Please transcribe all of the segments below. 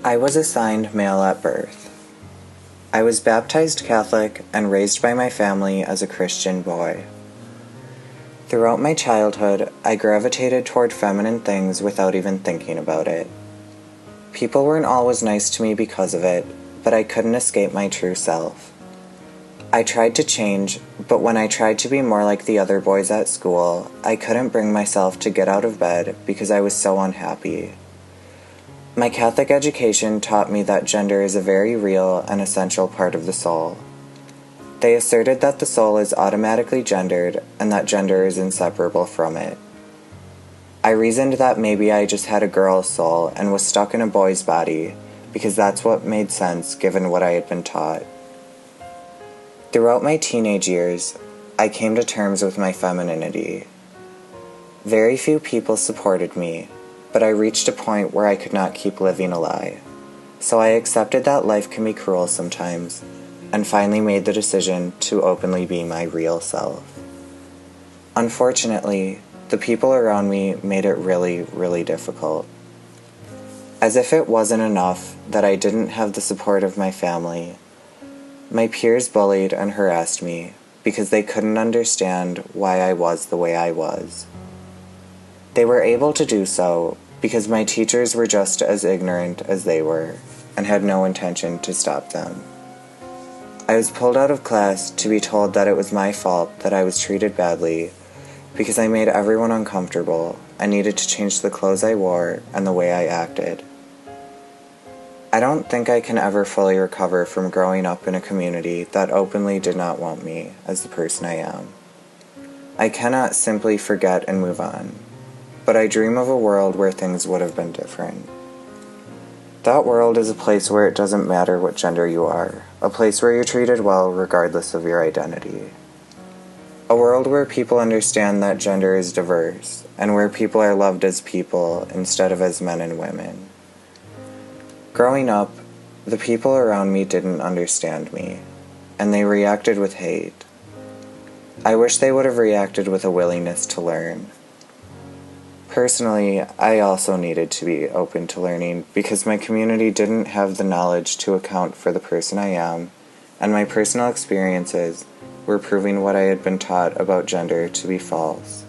I was assigned male at birth. I was baptized Catholic and raised by my family as a Christian boy. Throughout my childhood, I gravitated toward feminine things without even thinking about it. People weren't always nice to me because of it, but I couldn't escape my true self. I tried to change, but when I tried to be more like the other boys at school, I couldn't bring myself to get out of bed because I was so unhappy. My Catholic education taught me that gender is a very real and essential part of the soul. They asserted that the soul is automatically gendered and that gender is inseparable from it. I reasoned that maybe I just had a girl's soul and was stuck in a boy's body because that's what made sense given what I had been taught. Throughout my teenage years, I came to terms with my femininity. Very few people supported me, but I reached a point where I could not keep living a lie. So I accepted that life can be cruel sometimes, and finally made the decision to openly be my real self. Unfortunately, the people around me made it really, really difficult. As if it wasn't enough that I didn't have the support of my family, my peers bullied and harassed me because they couldn't understand why I was the way I was. They were able to do so because my teachers were just as ignorant as they were and had no intention to stop them. I was pulled out of class to be told that it was my fault that I was treated badly because I made everyone uncomfortable and needed to change the clothes I wore and the way I acted. I don't think I can ever fully recover from growing up in a community that openly did not want me as the person I am. I cannot simply forget and move on, but I dream of a world where things would have been different. That world is a place where it doesn't matter what gender you are, a place where you're treated well regardless of your identity. A world where people understand that gender is diverse, and where people are loved as people instead of as men and women. Growing up, the people around me didn't understand me, and they reacted with hate. I wish they would have reacted with a willingness to learn. Personally, I also needed to be open to learning because my community didn't have the knowledge to account for the person I am, and my personal experiences were proving what I had been taught about gender to be false.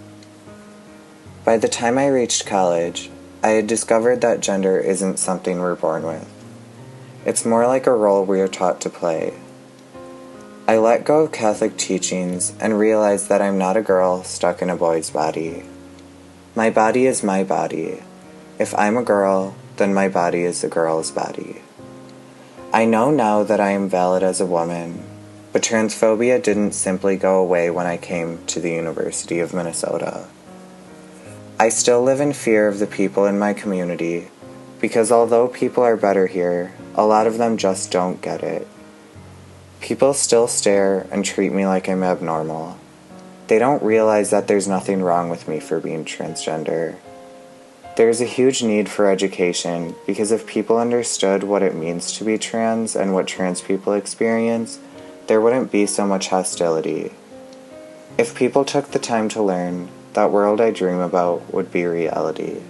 By the time I reached college, I had discovered that gender isn't something we're born with. It's more like a role we are taught to play. I let go of Catholic teachings and realized that I'm not a girl stuck in a boy's body. My body is my body. If I'm a girl, then my body is a girl's body. I know now that I am valid as a woman, but transphobia didn't simply go away when I came to the University of Minnesota. I still live in fear of the people in my community because although people are better here, a lot of them just don't get it. People still stare and treat me like I'm abnormal. They don't realize that there's nothing wrong with me for being transgender. There's a huge need for education because if people understood what it means to be trans and what trans people experience, there wouldn't be so much hostility. If people took the time to learn, that world I dream about would be reality.